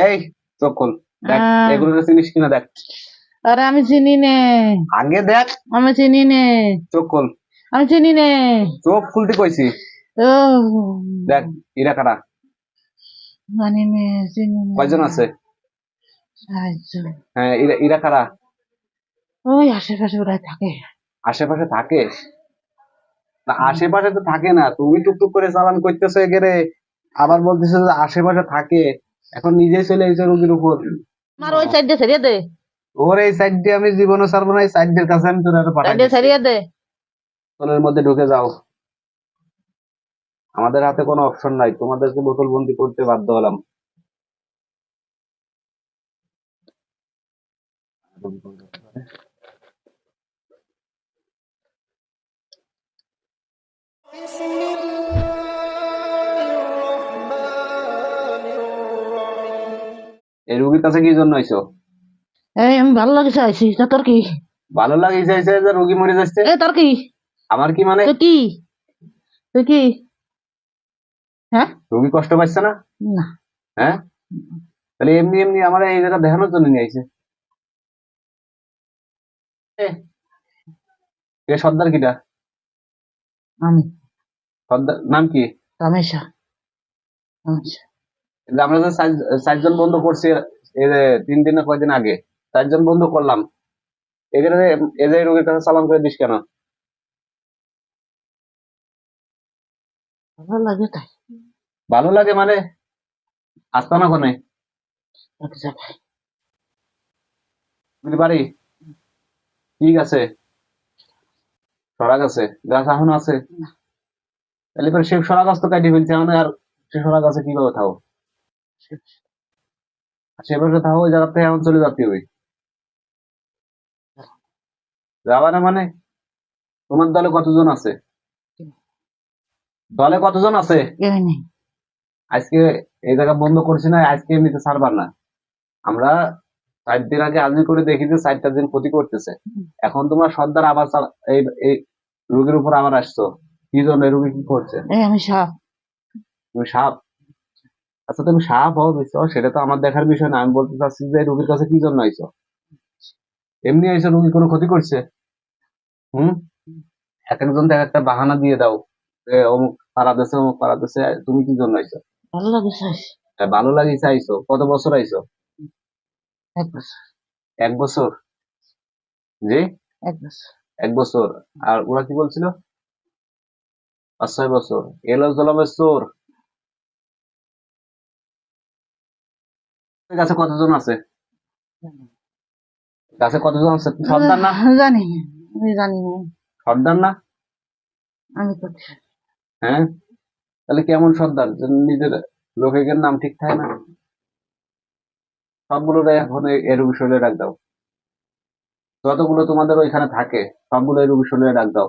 এই চোখ খোল, দেখ এগুলো চিনিস কিনা দেখ। আরে আমি চিনি নে, আগে দেখ। আমি চিনি নে, চোখ খোল, আমি চিনি নে। চোখ খুলতে কইছি। ও দেখ এরা কারা, জানি নে, চিনি নে। কয়জন আছে? সাহায্য। হ্যাঁ এরা কারা? ওই আশেপাশে ওরা থাকে। আশেপাশে থাকে না? আশেপাশে তো থাকে না, তুমি টুকটুক করে চালান করতেছো এগেরে, আবার বলতেছো যে আশেপাশে থাকে। এখন নিজেই চলে এসে রোগীর উপর। আমার ওই সাইড দিয়ে ছাড়িয়ে দে, ওর এই সাইড দিয়ে আমি জীবনে ছাড়বো না, এই সাইড দিয়ে কাছে আমি তোর পাঠাই সাইড দিয়ে দিচ্ছি। ছাড়িয়ে দে। বোতলের মধ্যে ঢুকে যাও, আমাদের হাতে কোনো অপশন নাই, তোমাদেরকে বোতল বন্দি করতে বাধ্য হলাম। এই রুগীর কাছে কি জন্য আইছো? এই আমি ভালো লাগে চাইছি, তা তোর কি? ভালো লাগে চাইছে যে রুগী মরে যাচ্ছে। এ তোর কি? আমার কি মানে? তুই কি? তুই কি? হ্যাঁ? রুগী কষ্ট পাচ্ছে না? না। হ্যাঁ, তাহলে এমনি এমনি আমার এই জায়গা দেখানোর জন্য নিয়ে আইছে। এ সর্দার কিটা? আমি সর্দার নাম কি? তামেশা। তামেশা। এই যে আমরা যে চারজন বন্ধ করছি, এই যে 3 দিন না কয়দিন আগে 4জন বন্ধ করলাম, এখানে এই যে রোগীর কাছে চালান করে দিস কেন? ভালো লাগে তাই ভালো লাগে মানে? আসতো না কোনে এক জায়গায়। বাড়ি? ঠিক আছে, সরা গাছে গাছ এখনো আছে? না। তাহলে পরে সে সরা গাছ তো কাটি ফেলছে, এখন আর সে সরা গাছে কিভাবে থাকো? সেভাবে থাকো, ওই জায়গা থেকে এখন চলে যেতে হবে। যাবা না মানে? তোমার দলে কতজন আছে? দলে কতজন আছে? কেউ নেই। আজকে এই জায়গা বন্ধ করছি না, আজকে এমনিতে ছাড়বার না। আমরা 4 দিন আগে আর্জি করে দেখি যে 4টা দিন ক্ষতি করতেছে। এখন তোমার সর্দার আবার এই এই রোগীর উপর আবার আসছো, কি জন্য? রোগী কি করছে? এই আমি সাপ। তুমি সাপ? আচ্ছা তুমি সাপ হও বুঝছো, সেটা তো আমার দেখার বিষয় না। আমি বলতে চাচ্ছি যে রোগীর কাছে কি জন্য আইছো? এমনি আইছো? রোগী কোনো ক্ষতি করছে? হুম, এক একজন এক একটা বাহানা দিয়ে দাও যে অমুক পাড়া দেশে, অমুক পাড়া দেশে। তুমি কি জন্য আইছো? ভালো লাগে চাইছি। ভালো লাগিছে আইছো? কত বছর আইছো? 1 বছর। 1 বছর? জি, 1 বছর। 1 বছর। আর ওরা কি বলছিল? 5-6 বছর। এলো জলমের চোর। কাছে কতজন আছে? কাছে কতজন আছে? সর্দার না? জানি না, আমি জানি না। সর্দার না? আমি করছি। হ্যাঁ, তাহলে কেমন সর্দার যে নিজের লোকের নাম ঠিক থাকে না? সবগুলো এখন এর বিষয়ে ডাক দাও, যতগুলো তোমাদের ওইখানে থাকে সবগুলো এর বিষয়ে ডাক দাও।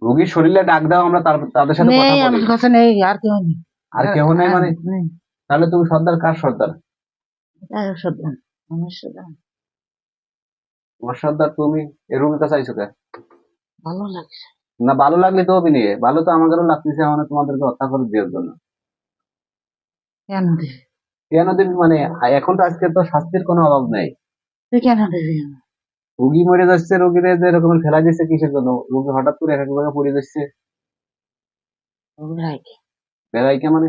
রোগীর শরীরে ডাক দাও, আমরা তাদের সাথে কথা নেই, বলি। আমার কাছে নেই, আর কেউ নেই। আর কেউ নেই মানে? নেই। তাহলে তুমি সর্দার কার সর্দার? সর্দার, আমার সর্দার। তোমার সর্দার তুমি? এ রোগীর কাছে আইছো কে? ভালো লাগছে। না ভালো লাগলে তো অভি নিয়ে, ভালো তো আমাদেরও লাগতেছে, মানে তোমাদেরকে হত্যা করে দেওয়ার জন্য। কেন দিবি? কেন দিবি মানে? এখন তো আজকে তো শাস্তির কোনো অভাব নেই। তুই কেন দিবি? রুগী মরে যাচ্ছে, রোগীরে যে এরকম ফেলা দিচ্ছে কিসের জন্য? রোগী হঠাৎ করে এক এক জায়গায় পড়ে যাচ্ছে। বেড়াইকে মানে?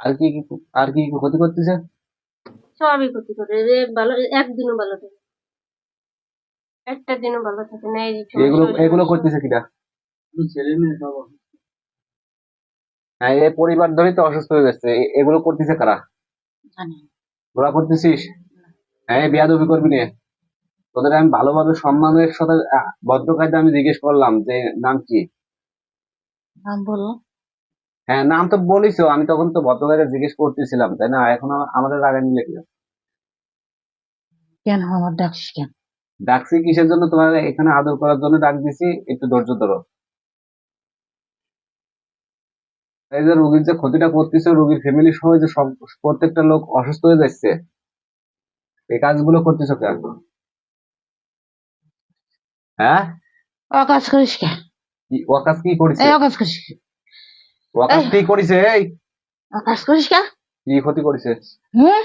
আর কি আর কি ক্ষতি করতেছে? সবই ক্ষতি করে রে, ভালো একদিনও ভালো থাকে, একটা দিনও ভালো থাকে না। এই যে এগুলো সমস্যা, ওই এগুলো সমস্যা। করতেছে কিনা? হ্যাঁ, এই পরিবার ধরেই তো অসুস্থ হয়ে যাচ্ছে। এগুলো করতেছে কারা? জানি। তোরা করতেছিস? হ্যাঁ, বেয়াদবি করবি না। তোদের আমি ভালোভাবে সম্মানের সাথে ভদ্র কায়দা আমি জিজ্ঞেস করলাম যে নাম কি? নাম বলো। হ্যাঁ, নাম তো বলিস, আমি তখন তো ভদ্র কায়দা জিজ্ঞেস করতেছিলাম, তাই না? এখন আমাদের রাগে নিলে কি? কেন আমার ডাকছিস কেন? ডাকছি কিসের জন্য? তোমার এখানে আদর করার জন্য ডাক দিছি, একটু ধৈর্য ধরো। এই যে রোগীর যে ক্ষতিটা করতেছে, রোগীর ফ্যামিলি সহ যে সব প্রত্যেকটা লোক অসুস্থ হয়ে যাচ্ছে, এই কাজগুলো করতেছো কেন? হ্যাঁ, অকাজ করিস কে? ওয়াকাস কি করেছে? এই অকাজ করিস কে? ওয়াকাস এই কি করেছে? এই অকাজ করিস কে? কি ক্ষতি করেছে? হুম,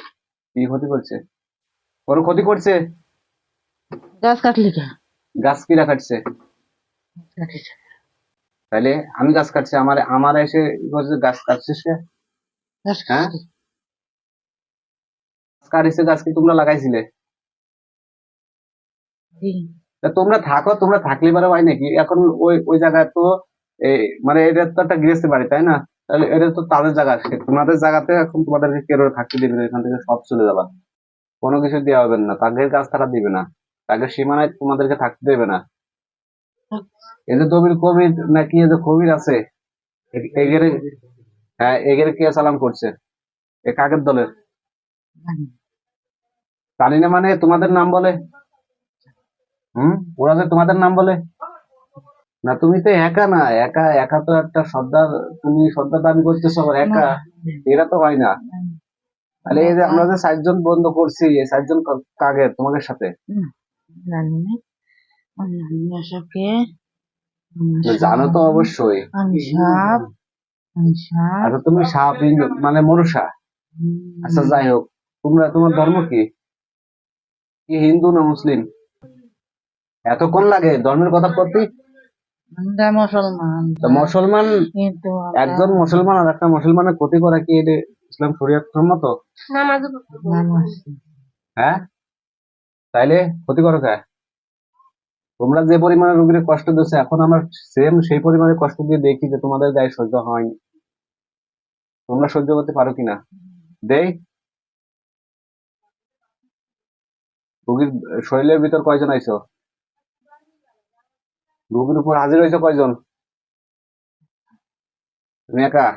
কি ক্ষতি করছে? কোনো ক্ষতি করছে? গাছ কাটলি কে? গাছ কিরা কাটছে? কাটিস। তাইলে আমি গাছ কাটছি, আমার আমার এসে বলছে গাছ কাটছিস কে? গাছ হ্যাঁ, কাটলি। গাছ কাটিছে, গাছ কি তোমরা লাগাইছিলে? তা তোমরা থাকো, তোমরা থাকলে পারো হয় নাকি? এখন ওই ওই জায়গায় তো এই মানে এটা তো একটা গৃহস্থ বাড়ি, তাই না? তাহলে এটা তো তাদের জায়গা, তোমাদের জায়গাতে এখন তোমাদেরকে কেউ থাকতে দিবে না, এখান থেকে সব চলে যাবা। কোনো কিছু দেওয়া হবে না, তাদের কাজ তারা দিবে না, তাদের সীমানায় তোমাদেরকে থাকতে দেবে না। এই যে দবির কবির নাকি এই যে কবির আছে, এগেরে, হ্যাঁ এগেরে কে চালান করছে? এ কাকের দলের? জানি না মানে তোমাদের নাম বলে? ওরা যে তোমাদের নাম বলে? না তুমি তো একা না, একা একা তো একটা সর্দার, তুমি সর্দার দাবি করতেছো আবার একা, এটা তো হয় না। তাহলে এই যে আমরা যে 60 জন বন্ধ করছি, এই 60 জন কাকে তোমাদের সাথে? সবকে জানো তো অবশ্যই। আমি সাপ, আমি সাপ। আচ্ছা তুমি সাপ মানে মনুষা, আচ্ছা যাই হোক, তোমরা তোমার ধর্ম কি? কি হিন্দু না মুসলিম? এতক্ষণ লাগে ধর্মের কথা করতে? আমরা মুসলমান, তা মুসলমান, কিন্তু একজন মুসলমান আর একটা মুসলমানের ক্ষতি করা কি এটা ইসলাম শরীয়ত সম্মত? নামাজও পড়তে দেয় না। মানুষ হ্যাঁ, তাইলে ক্ষতি করো কে? তোমরা যে পরিমাণে রোগীর কষ্ট দিচ্ছে, এখন আমরা সেম সেই পরিমাণে কষ্ট দিয়ে দেখি যে তোমাদের গায়ে সহ্য হয়নি, তোমরা সহ্য করতে পারো কিনা? দেই, রোগীর শরীরের ভিতর কয়জন আইছো? রোগীর উপর হাজির হয়েছে কয়জন? তুমি একা?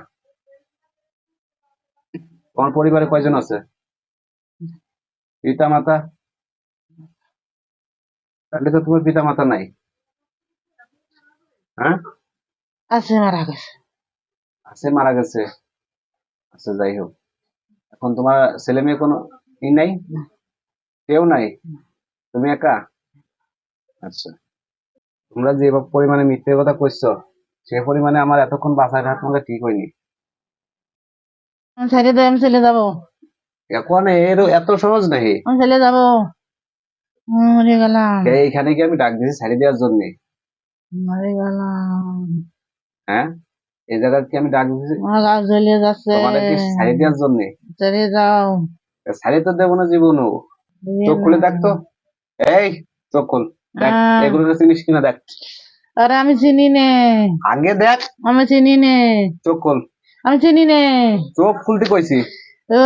তোমার পরিবারে কয়জন আছে? পিতা মাতা? তাহলে তো তোমার পিতা মাতা নাই। হ্যাঁ, আছে মারা গেছে। আছে, মারা গেছে। আচ্ছা যাই হোক, এখন তোমার ছেলে মেয়ে কোনো ই নাই? কেউ নাই, তুমি একা? আচ্ছা, তোমরা যে পরিমাণে মিথ্যে কথা কইছো, সে পরিমাণে আমার এতক্ষণ বাঁচায় রাখা তোমাকে ঠিক হয়নি। আমি ছেড়ে দেয়, আমি চলে যাবো, এখন এর এত সহজ নাকি? আমি চলে যাবো, মরে গেলাম, এইখানে কি আমি ডাক দিয়েছি ছাড়ি দেওয়ার জন্য? মরে গেলাম, হ্যাঁ, এই জায়গায় কি আমি ডাক দিয়েছি আমার গাছ জ্বলে যাচ্ছে, তোমাদের কি ছাড়ি দেওয়ার জন্য? চলে যাও, ছাড়ি তো দেবো না জীবনও। চোখ খুলে দেখতো, এই চোখ খোল, দেখ এগুলো চিনিস কিনা দেখ, আরে আমি চিনি নে, আগে দেখ, আমি চিনি নে, চোখ খোল, আমি চিনি নে, চোখ খুলতে কইছি, ও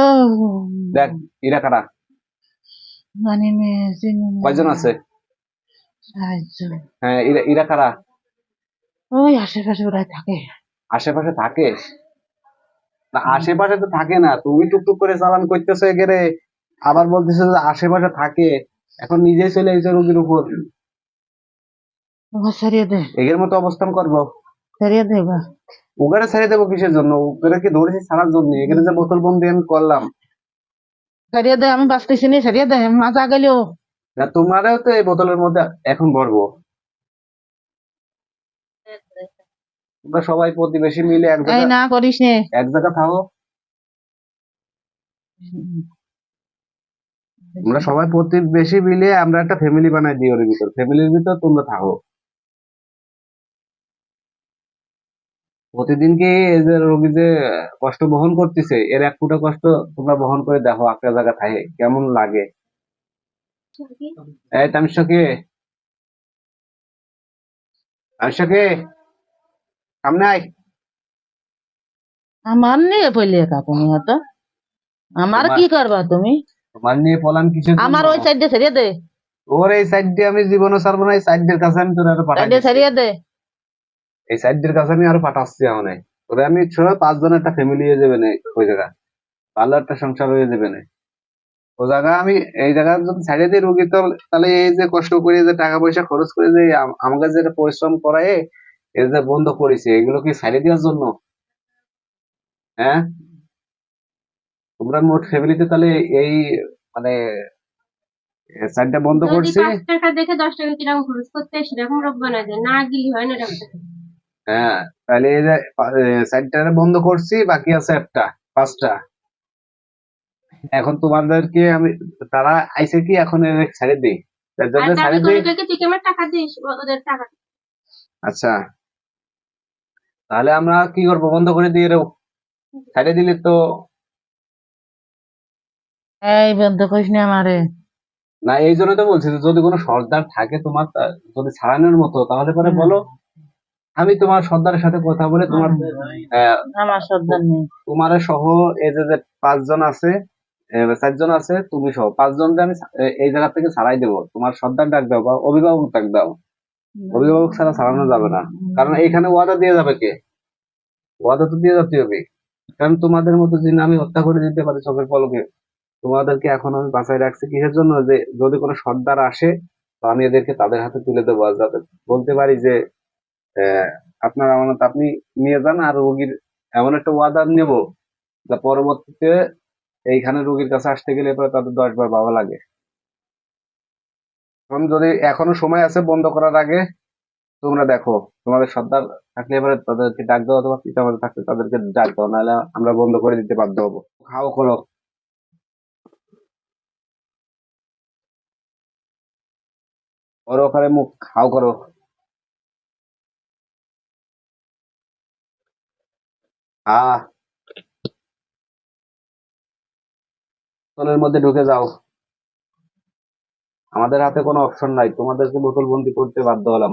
দেখ এরা কারা, জানি নে, চিনি নে, কয়জন আছে? সাহায্য, হ্যাঁ, এরা এরা কারা? ওই আশেপাশে ওরা থাকে, আশেপাশে থাকে না? আশেপাশে তো থাকে না, তুমি টুকটুক করে চালান করতেছো এগেরে, আবার বলতেছো যে আশেপাশে থাকে, এখন নিজেই চলে এসে রোগীর উপর ওকে ছাড়িয়ে দে, এগের মতো অবস্থান করবো। ছাড়িয়ে দে এবার, ওখানে ছেড়ে দেবো কিসের জন্য? ওখানে কি ধরেছি ছাড়ার জন্য? এখানে যে বোতল বন্দি আমি করলাম, ছাড়িয়ে দে, আমি বাঁচতেছি নি, ছাড়িয়ে দে, মাথা গেলেও, না তোমারও তো এই বোতলের মধ্যে এখন ভরবো। তোমরা সবাই প্রতিবেশী মিলে এক এই জায়গা, না করিস নে, এক জায়গা থাকো, তোমরা সবাই প্রতিবেশী মিলে আমরা একটা ফ্যামিলি বানাই দিই, ওর ভিতর ফ্যামিলির ভিতর তোমরা থাকো। প্রতিদিন কি এই যে রোগী যে কষ্ট বহন করতেছে, এর এক ফুটা কষ্ট তোমরা বহন করে দেখো একটা জায়গা থাকে কেমন লাগে। কি? এই তামসা কে, তামসা কে, সামনে আয়। আমার নিয়ে পড়লে কা তুমি হতো, আমার তোমার কি করবা তুমি, তোমার নিয়ে পলান কিসের আমার জন্য? ওই সাইডে ছাড়িয়ে দে, ওর এই সাইড দিয়ে আমি জীবনও ছাড়বো না, এই সাইড দের কাছে আমি তোর আরো পাঠাই সাইডে দিচ্ছি, ছাড়িয়ে দে, এই সাইড দের কাছে আমি আরো পাঠাচ্ছি আমার। তোরে আমি ছ 5 জন একটা ফ্যামিলি হয়ে যাবে না ওই জায়গা, ভালো একটা সংসার হয়ে যাবে না ও জায়গা। আমি এই জায়গা যদি ছাড়িয়ে দিই রুগী, তো তাহলে এই যে কষ্ট করে যে টাকা পয়সা খরচ করে যে আমাকে যেটা পরিশ্রম করায় এই যে বন্ধ করেছে, এগুলো কি ছাড়িয়ে দেওয়ার জন্য? হ্যাঁ, তোমরা মোট ফ্যামিলিতে তাহলে এই মানে সাইডটা বন্ধ যদি করছি। 5 টাকা দেখে 10 টাকা কিরকম খরচ করতে হয় সেরকম রোগ বানায় দেয়, না গেলে হয় না ডাক্তার। হ্যাঁ, তাহলে এই যে সাইডটা বন্ধ করছি, বাকি আছে একটা, 5টা। এখন তোমাদেরকে আমি, তারা আইছে কি এখন ছেড়ে দিই, আর যাদের দাবি ছেড়ে করে দিই। কাকে তুই কি আমার টাকা দিস, ওদের টাকা। আচ্ছা, তাহলে আমরা কি করবো, বন্ধ করে দিয়ে দেবো, ছেড়ে দিলে তো। এই বন্ধ করিস না আমারে। না, এই জন্য তো বলছি যে যদি কোনো সর্দার থাকে তোমার, যদি ছাড়ানোর মতো, তাহলে পরে হুম, বলো, আমি তোমার সর্দারের সাথে কথা বলে তোমার আমার সর্দার নেই। তোমার সহ এই যে যে 5 জন আছে, 4 জন আছে, তুমি সহ 5 জনকে আমি এই জায়গা থেকে ছাড়াই দেবো। তোমার সর্দার ডাক দাও বা অভিভাবক ডাক দাও, অভিভাবক ছাড়া ছাড়ানো যাবে না। কারণ এইখানে ওয়াদা দিয়ে যাবে কে? ওয়াদা তো দিয়ে যেতে হবে। কারণ তোমাদের মতো জিন আমি হত্যা করে দিতে পারি চোখের পলকে। তোমাদেরকে এখন আমি বাঁচায় রাখছি কিসের জন্য, যে যদি কোনো সর্দার আসে, তো আমি এদেরকে তাদের হাতে তুলে দেবো, আর যাতে বলতে পারি যে আহ, আপনার আমানত আপনি নিয়ে যান, আর রোগীর এমন একটা ওয়াদা নেব যা পরবর্তীতে এইখানে রোগীর কাছে আসতে গেলে পরে তাদের 10 বার ভাবা লাগে। এখন যদি এখনো সময় আছে বন্ধ করার আগে, তোমরা দেখো, তোমাদের সর্দার থাকলে এবারে তাদেরকে ডাক দাও, অথবা পিতা মাতা থাকলে তাদেরকে ডাক দাও, নাহলে আমরা বন্ধ করে দিতে বাধ্য হবো। খাও করো, ওর ওখানে মুখ খাও করো। আহ, বোতলের মধ্যে ঢুকে যাও। আমাদের হাতে কোনো অপশন নাই, তোমাদেরকে বোতল বন্দি করতে বাধ্য হলাম।